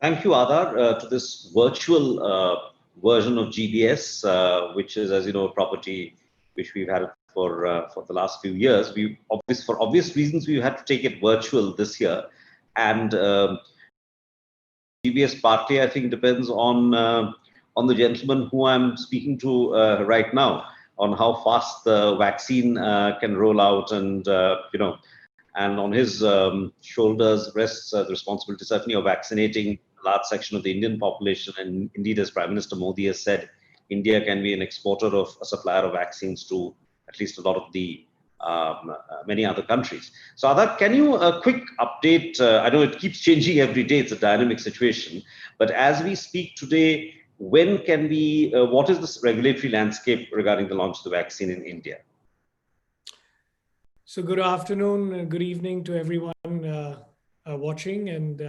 Thank you, Adar, to this virtual version of GBS, which is, as you know, a property which we've had for the last few years. For obvious reasons, we had to take it virtual this year, and GBS partly, I think, depends on the gentleman who I'm speaking to right now, on how fast the vaccine can roll out, and and on his shoulders rests the responsibility, certainly, of vaccinating a large section of the Indian population. And indeed, as Prime Minister Modi has said, India can be an exporter of a supplier of vaccines to at least a lot of the many other countries. So, Adar, can you a quick update? I know it keeps changing every day; it's a dynamic situation. But as we speak today, when can we? What is the regulatory landscape regarding the launch of the vaccine in India? So good afternoon, good evening to everyone watching, and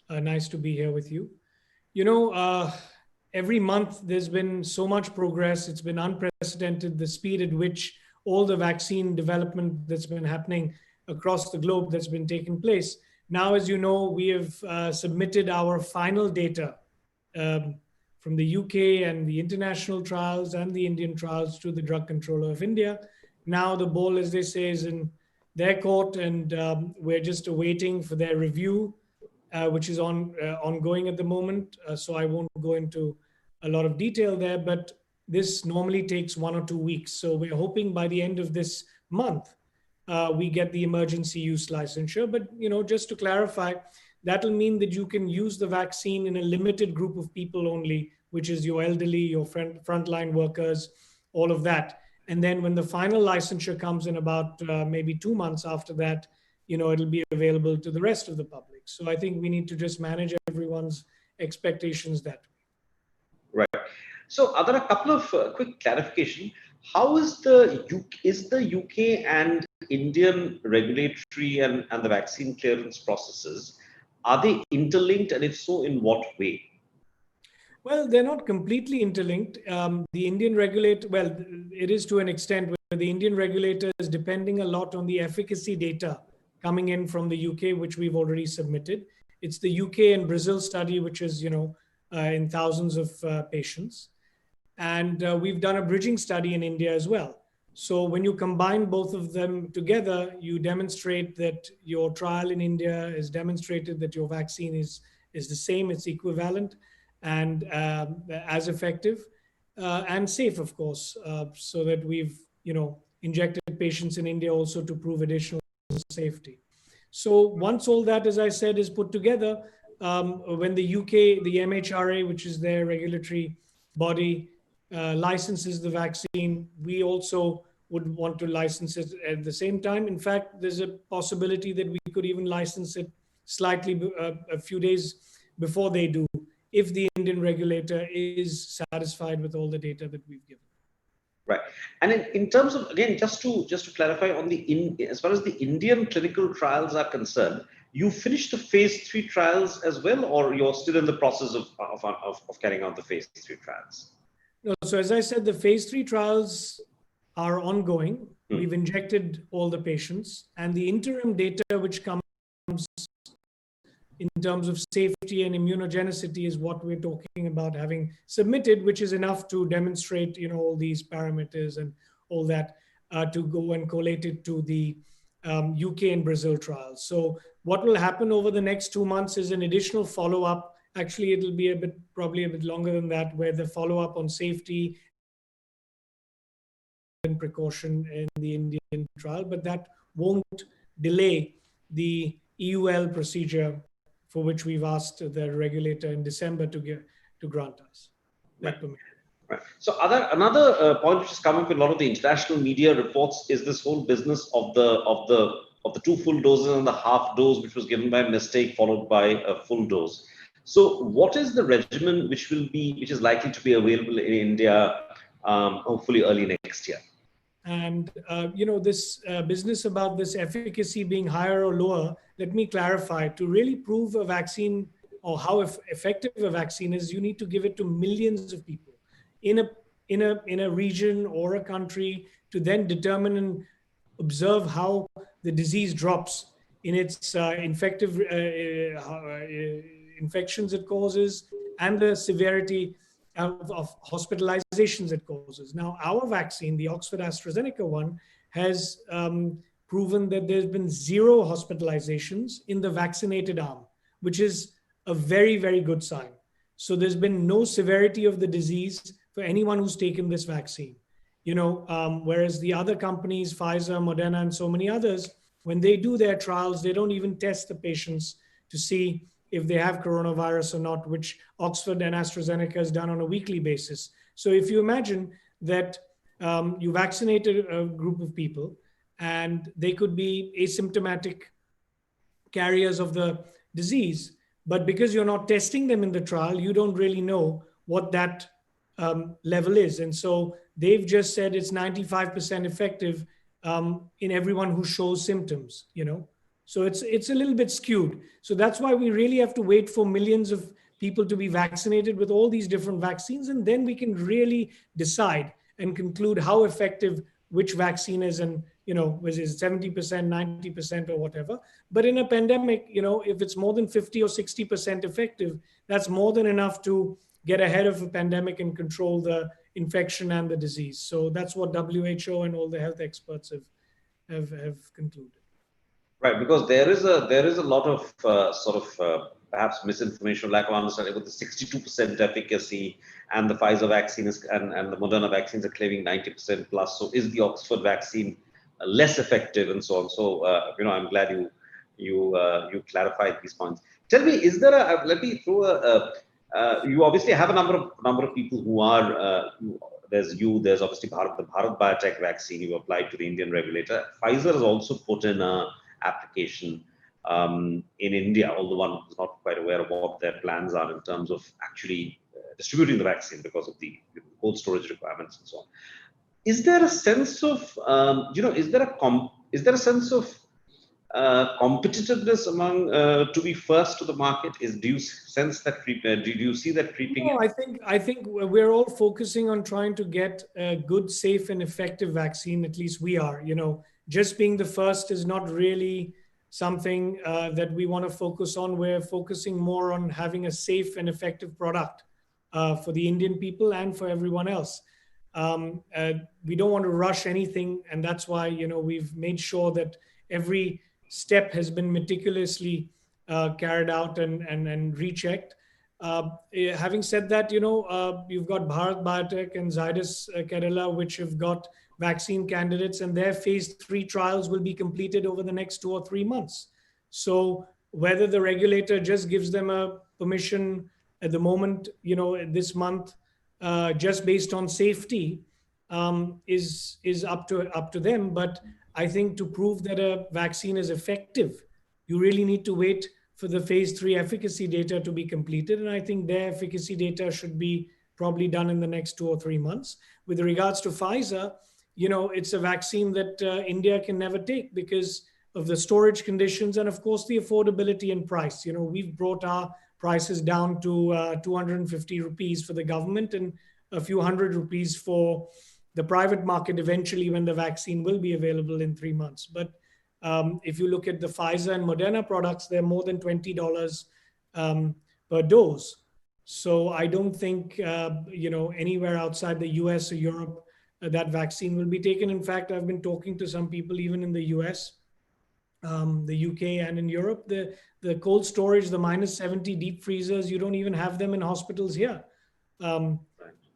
nice to be here with you. Every month there's been so much progress. It's been unprecedented, the speed at which all the vaccine development that's been happening across the globe that's been taking place. Now, as you know, we have submitted our final data from the UK and the international trials and the Indian trials to the Drug Controller of India. Now the ball, as they say, is in their court, and we're just awaiting for their review, which is ongoing at the moment. So I won't go into a lot of detail there, but this normally takes 1 or 2 weeks. So we're hoping by the end of this month, we get the emergency use licensure. But just to clarify, that'll mean that you can use the vaccine in a limited group of people only, which is your elderly, your frontline workers, all of that. And then when the final licensure comes in about maybe 2 months after that, it'll be available to the rest of the public. So I think we need to just manage everyone's expectations that way. Right. So, are there a couple of quick clarification? How is the UK and Indian regulatory and the vaccine clearance processes, are they interlinked, and if so, in what way? Well, they're not completely interlinked. The Indian regulator, well, it is to an extent where the Indian regulator is depending a lot on the efficacy data coming in from the UK, which we've already submitted. It's the UK and Brazil study, which is, in thousands of patients. And we've done a bridging study in India as well. So when you combine both of them together, you demonstrate that your trial in India has demonstrated that your vaccine is the same, it's equivalent, and as effective and safe, of course, so that we've injected patients in India also to prove additional safety. So once all that, as I said, is put together, when the UK, the MHRA, which is their regulatory body, licenses the vaccine, we also would want to license it at the same time. In fact, there's a possibility that we could even license it slightly a few days before they do, if the Indian regulator is satisfied with all the data that we've given. Right. And in terms of, again, just to clarify on as far as the Indian clinical trials are concerned, you finished the phase 3 trials as well, or you're still in the process of carrying out the phase 3 trials? No, so as I said, the phase 3 trials are ongoing. We've injected all the patients, and the interim data which comes in terms of safety and immunogenicity is what we're talking about having submitted, which is enough to demonstrate, all these parameters and all that to go and collate it to the UK and Brazil trials. So what will happen over the next 2 months is an additional follow-up. Actually, it'll be probably a bit longer than that, where the follow-up on safety and precaution in the Indian trial, but that won't delay the EUL procedure for which we've asked the regulator in December to grant us that permission. Right. So another point which has come up in a lot of the international media reports is this whole business of the 2 full doses and the half dose, which was given by mistake, followed by a full dose. So what is the regimen which is likely to be available in India, hopefully early next year? And this business about this efficacy being higher or lower, let me clarify. To really prove a vaccine or how effective a vaccine is, you need to give it to millions of people in a region or a country, to then determine and observe how the disease drops in its infections it causes and the severity of hospitalizations it causes. Now, our vaccine, the Oxford AstraZeneca one, has proven that there's been 0 hospitalizations in the vaccinated arm, which is a very, very good sign. So there's been no severity of the disease for anyone who's taken this vaccine. Whereas the other companies, Pfizer, Moderna, and so many others, when they do their trials, they don't even test the patients to see if they have coronavirus or not, which Oxford and AstraZeneca has done on a weekly basis. So if you imagine that you vaccinated a group of people and they could be asymptomatic carriers of the disease, but because you're not testing them in the trial, you don't really know what that level is. And so they've just said it's 95% effective in everyone who shows symptoms, So it's a little bit skewed. So that's why we really have to wait for millions of people to be vaccinated with all these different vaccines, and then we can really decide and conclude how effective which vaccine is, and was it 70%, 90%, or whatever. But in a pandemic, if it's more than 50 or 60% effective, that's more than enough to get ahead of a pandemic and control the infection and the disease. So that's what WHO and all the health experts have concluded. Right, because there is a lot of perhaps misinformation, lack of understanding with the 62% efficacy, and the Pfizer vaccine and the Moderna vaccines are claiming 90% plus. So is the Oxford vaccine less effective, and so on? So I'm glad you clarified these points. Tell me, is there let me throw you obviously have a number of people who are there's obviously the Bharat Biotech vaccine you applied to the Indian regulator. Pfizer has also put in a application in India, although one is not quite aware of what their plans are in terms of actually distributing the vaccine because of the cold storage requirements and so on. Is there a sense of is there a sense of competitiveness among to be first to the market? Do you sense that do you see that creeping in? I think we're all focusing on trying to get a good, safe, and effective vaccine. At least we are. Just being the first is not really something that we want to focus on. We're focusing more on having a safe and effective product for the Indian people and for everyone else. We don't want to rush anything, and that's why we've made sure that every step has been meticulously carried out and rechecked. Having said that, you've got Bharat Biotech and Zydus Cadila, which have got vaccine candidates, and their phase 3 trials will be completed over the next 2 or 3 months. So whether the regulator just gives them a permission at the moment, this month, just based on safety, is up to them. But I think to prove that a vaccine is effective, you really need to wait for the phase 3 efficacy data to be completed. And I think their efficacy data should be probably done in the next 2 or 3 months. With regards to Pfizer, it's a vaccine that India can never take because of the storage conditions and, of course, the affordability and price. We've brought our prices down to 250 rupees for the government and a few hundred rupees for the private market eventually when the vaccine will be available in 3 months. But if you look at the Pfizer and Moderna products, they're more than $20 per dose. So I don't think, anywhere outside the US or Europe, that vaccine will be taken. In fact, I've been talking to some people even in the US, the UK, and in Europe. The cold storage, the -70 deep freezers, you don't even have them in hospitals here.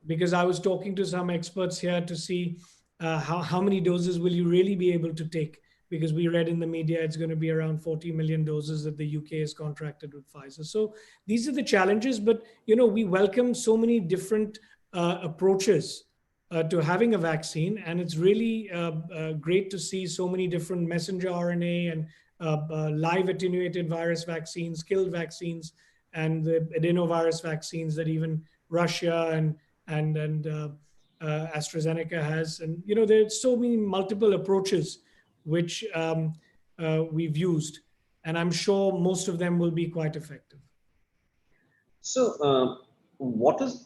Because I was talking to some experts here to see how many doses will you really be able to take, because we read in the media it's going to be around 40 million doses that the UK has contracted with Pfizer. So these are the challenges, but we welcome so many different approaches to having a vaccine, and it's really great to see so many different messenger RNA and live attenuated virus vaccines, killed vaccines, and the adenovirus vaccines that even Russia and AstraZeneca has. And there's so many multiple approaches which we've used, and I'm sure most of them will be quite effective. So what is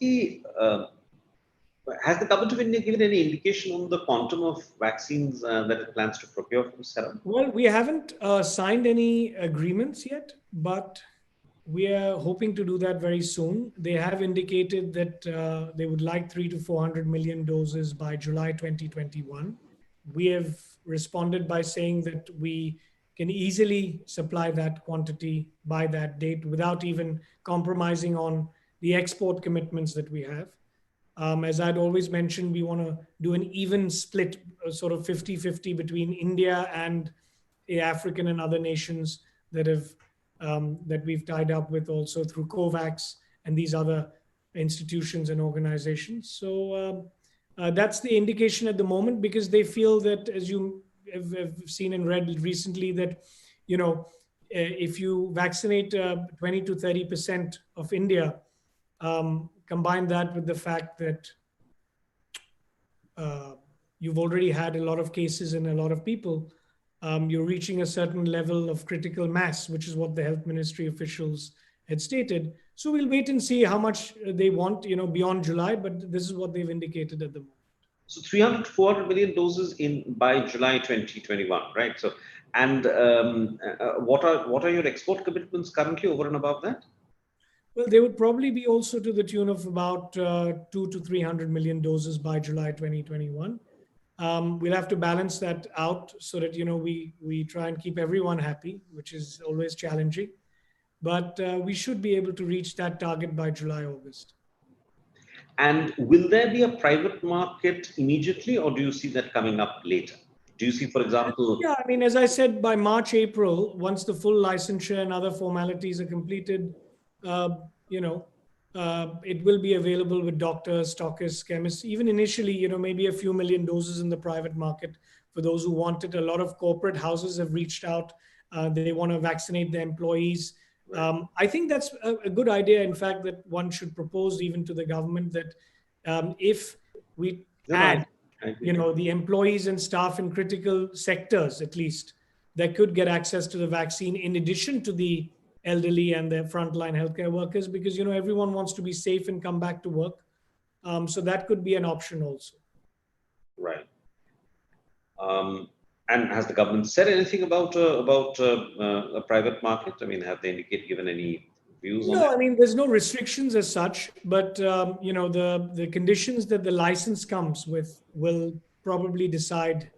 has the government of India given any indication on the quantum of vaccines that it plans to procure from Serum? Well, we haven't signed any agreements yet, but We are hoping to do that very soon. They have indicated that they would like 300 to 400 million doses by July 2021. We have responded by saying that we can easily supply that quantity by that date without even compromising on the export commitments that we have. As I'd always mentioned, we want to do an even split, sort of 50-50 between India and the African and other nations that have that we've tied up with also through COVAX and these other institutions and organizations. So that's the indication at the moment, because they feel that, as you have seen and read recently, that if you vaccinate 20 to 30% of India, combine that with the fact that you've already had a lot of cases in a lot of people, you're reaching a certain level of critical mass, which is what the health ministry officials had stated. So we'll wait and see how much they want, beyond July, but this is what they've indicated at the moment. So 300 to 400 million doses in by July 2021, right? So, and what are your export commitments currently over and above that? Well, they would probably be also to the tune of about 2 to 300 million doses by July 2021. We'll have to balance that out so that we try and keep everyone happy, which is always challenging. But we should be able to reach that target by July, August. And will there be a private market immediately, or do you see that coming up later? Do you see, for example? Yeah, I mean, as I said, by March, April, once the full licensure and other formalities are completed, it will be available with doctors, stockists, chemists. Even initially, maybe a few million doses in the private market for those who want it. A lot of corporate houses have reached out. They want to vaccinate their employees. I think that's a good idea, in fact, that one should propose even to the government that if we add, the employees and staff in critical sectors, at least, that could get access to the vaccine in addition to the elderly and the frontline healthcare workers, because, everyone wants to be safe and come back to work. So that could be an option also. Right. And has the government said anything about a private market? I mean, have they given any views on it? No, I mean, there's no restrictions as such, but the conditions that the license comes with will probably decide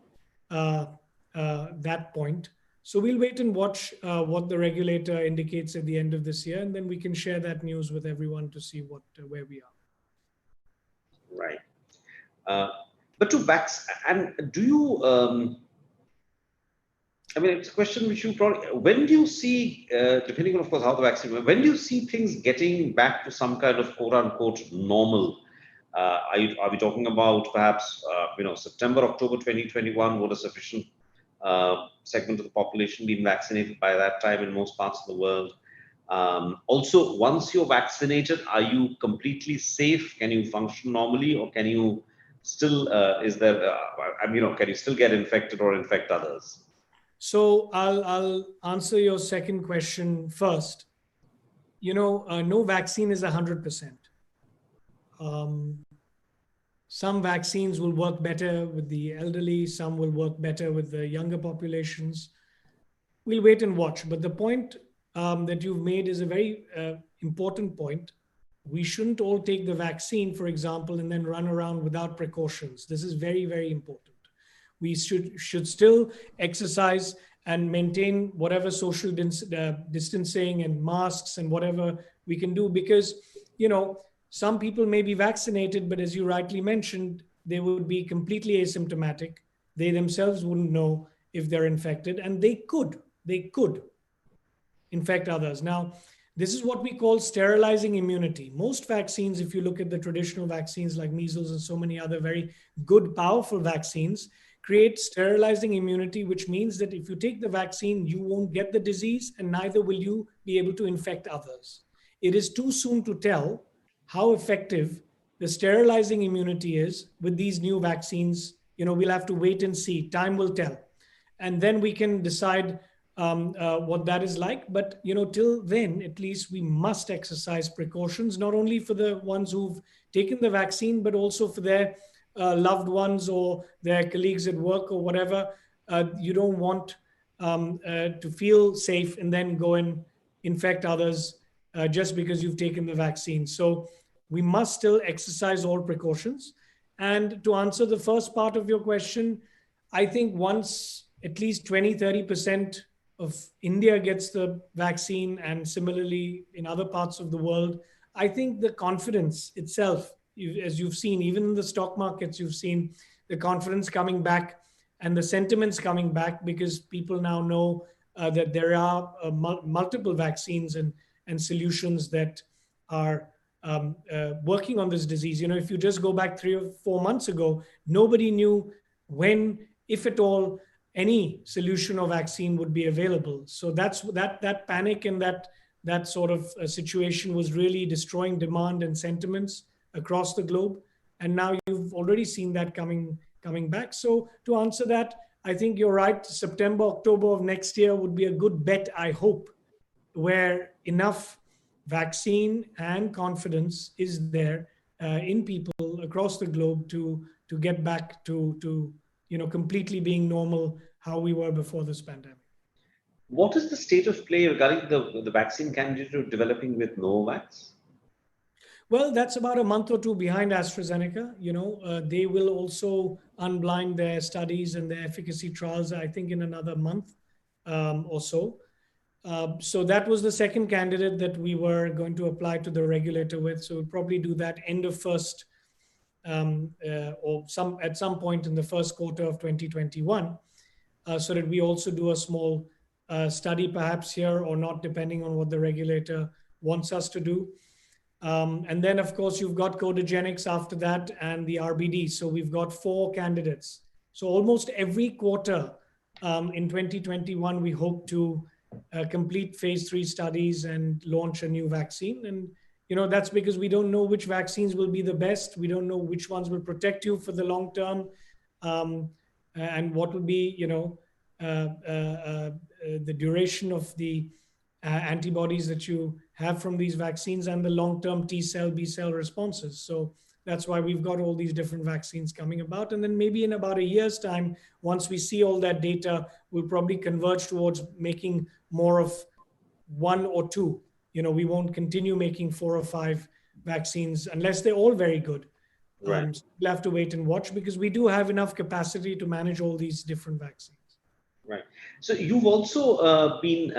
that point. So we'll wait and watch what the regulator indicates at the end of this year, and then we can share that news with everyone to see where we are. Right. But to vaccinate, and do you? It's a question which you probably, when do you see, depending on, of course, how the vaccine, when do you see things getting back to some kind of quote unquote normal? Are we talking about perhaps, September, October 2021? Would a sufficient segment of the population be vaccinated by that time in most parts of the world? Also, once you're vaccinated, are you completely safe? Can you function normally, or can you still, can you still get infected or infect others? So I'll answer your second question first. No vaccine is 100%. Some vaccines will work better with the elderly. Some will work better with the younger populations. We'll wait and watch. But the point that you've made is a very important point. We shouldn't all take the vaccine, for example, and then run around without precautions. This is very, very important. We should still exercise and maintain whatever social distancing and masks and whatever we can do, because, some people may be vaccinated, but as you rightly mentioned, they would be completely asymptomatic. They themselves wouldn't know if they're infected, and they could infect others. Now, this is what we call sterilizing immunity. Most vaccines, if you look at the traditional vaccines like measles and so many other very good, powerful vaccines, create sterilizing immunity, which means that if you take the vaccine, you won't get the disease, and neither will you be able to infect others. It is too soon to tell how effective the sterilizing immunity is with these new vaccines. We'll have to wait and see. Time will tell. And then we can decide what that is like. But, till then, at least we must exercise precautions, not only for the ones who've taken the vaccine, but also for their loved ones or their colleagues at work or whatever. You don't want to feel safe and then go and infect others just because you've taken the vaccine. So we must still exercise all precautions. And to answer the first part of your question, I think once at least 20-30% of India gets the vaccine, and similarly in other parts of the world, I think the confidence itself, as you've seen, even in the stock markets, you've seen the confidence coming back and the sentiments coming back, because people now know that there are multiple vaccines and solutions that are working on this disease. If you just go back 3 or 4 months ago, nobody knew when, if at all, any solution or vaccine would be available. So that panic and that sort of situation was really destroying demand and sentiments across the globe. And now you've already seen that coming back. So to answer that, I think you're right. September, October of next year would be a good bet, I hope, where enough vaccine and confidence is there in people across the globe to get back to completely being normal, how we were before this pandemic. What is the state of play regarding the vaccine candidate developing with Novavax? Well, that's about a month or two behind AstraZeneca. They will also unblind their studies and their efficacy trials, I think, in another month or so. So that was the second candidate that we were going to apply to the regulator with. So we'll probably do that end of first or at some point in the first quarter of 2021, so that we also do a small study perhaps here or not, depending on what the regulator wants us to do. And then, of course, you've got Codagenics after that and the RBD. So we've got 4 candidates. So almost every quarter in 2021, we hope to complete phase 3 studies and launch a new vaccine. And that's because we don't know which vaccines will be the best. We don't know which ones will protect you for the long term, and what will be, the duration of the antibodies that you have from these vaccines and the long-term T-cell, B-cell responses. So that's why we've got all these different vaccines coming about. And then maybe in about a year's time, once we see all that data, we'll probably converge towards making more of 1 or 2. We won't continue making 4 or 5 vaccines unless they're all very good. Right. So we'll have to wait and watch, because we do have enough capacity to manage all these different vaccines. Right. So you've also been,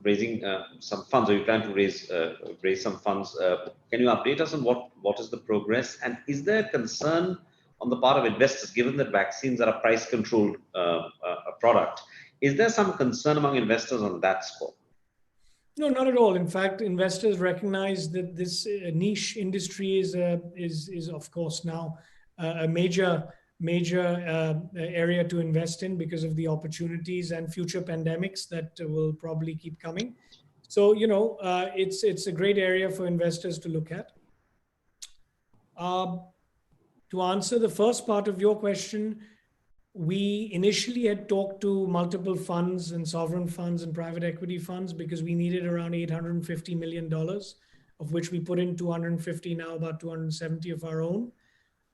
raising some funds, or you plan to raise some funds. Can you update us on what is the progress? And is there concern on the part of investors, given that vaccines are a price-controlled product? Is there some concern among investors on that score? No, not at all. In fact, investors recognize that this niche industry is of course now a major area to invest in, because of the opportunities and future pandemics that will probably keep coming. So it's a great area for investors to look at. To answer the first part of your question, we initially had talked to multiple funds and sovereign funds and private equity funds, because we needed around $850 million, of which we put in 250, now about 270 of our own.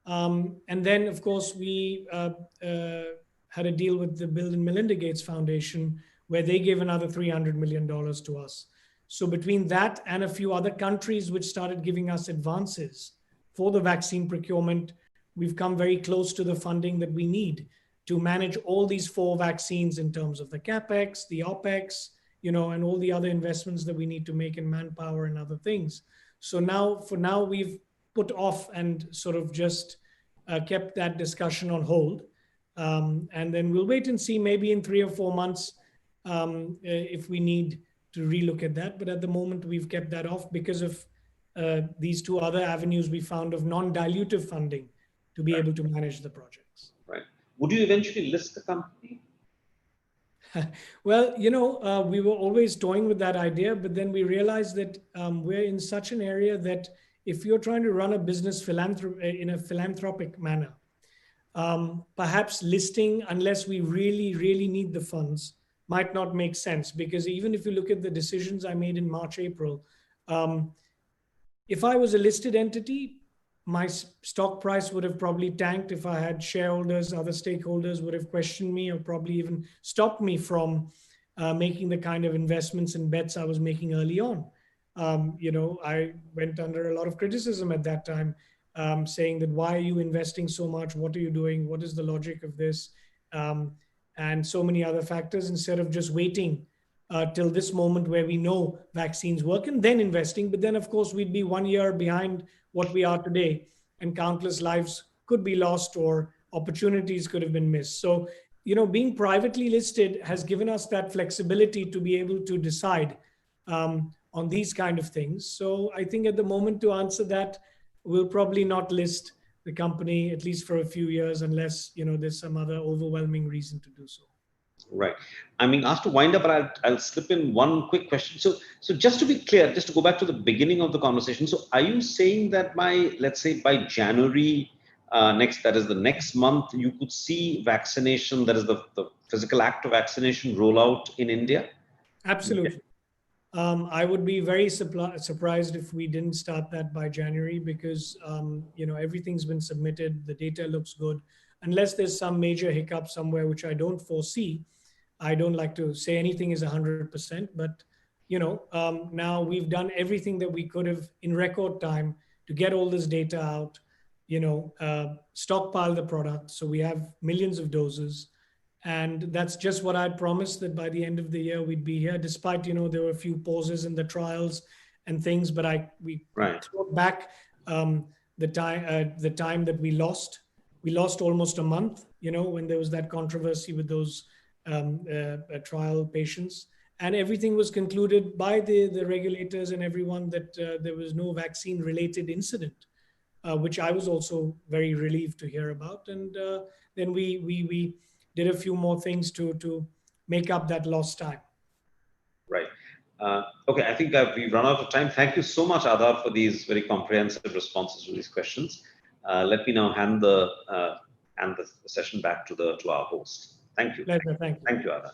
And then, of course, we had a deal with the Bill and Melinda Gates Foundation, where they gave another $300 million to us. So between that and a few other countries which started giving us advances for the vaccine procurement, we've come very close to the funding that we need to manage all these 4 vaccines in terms of the CapEx, the OpEx, and all the other investments that we need to make in manpower and other things. So for now, we've put off and sort of just kept that discussion on hold. And then we'll wait and see, maybe in 3 or 4 months, if we need to relook at that. But at the moment, we've kept that off because of these 2 other avenues we found of non-dilutive funding to be able to manage the projects. Right. Would you eventually list the company? Well, we were always toying with that idea, but then we realized that we're in such an area that if you're trying to run a business in a philanthropic manner, perhaps listing, unless we really, really need the funds, might not make sense. Because even if you look at the decisions I made in March, April, if I was a listed entity, my stock price would have probably tanked. If I had shareholders, other stakeholders would have questioned me, or probably even stopped me from making the kind of investments and bets I was making early on. I went under a lot of criticism at that time, saying that why are you investing so much? What are you doing? What is the logic of this? Um, and so many other factors, instead of just waiting till this moment where we know vaccines work and then investing. But then, of course, we'd be 1 year behind what we are today, and countless lives could be lost or opportunities could have been missed. So, being privately listed has given us that flexibility to be able to decide on these kind of things. So I think at the moment, to answer that, we'll probably not list the company, at least for a few years, unless there's some other overwhelming reason to do so. Right. I mean, asked to wind up, but I'll slip in one quick question. So just to be clear, just to go back to the beginning of the conversation. So are you saying that let's say by January that is the next month, you could see vaccination, that is the physical act of vaccination, roll out in India? Absolutely. I would be very surprised if we didn't start that by January, because everything's been submitted. The data looks good. Unless there's some major hiccup somewhere, which I don't foresee, I don't like to say anything is 100%. But now we've done everything that we could have in record time to get all this data out. Stockpile the product, so we have millions of doses. And that's just what I'd promised, that by the end of the year we'd be here, despite there were a few pauses in the trials and things. But we brought back the time that we lost. We lost almost a month, when there was that controversy with those trial patients, and everything was concluded by the regulators and everyone that there was no vaccine related incident, which I was also very relieved to hear about. And then we did a few more things to make up that lost time. Right. Okay, I think we've run out of time. Thank you so much, Adar, for these very comprehensive responses to these questions. Let me now hand the session back to our host. Thank you. Pleasure. Thank you. Thank you, Adar.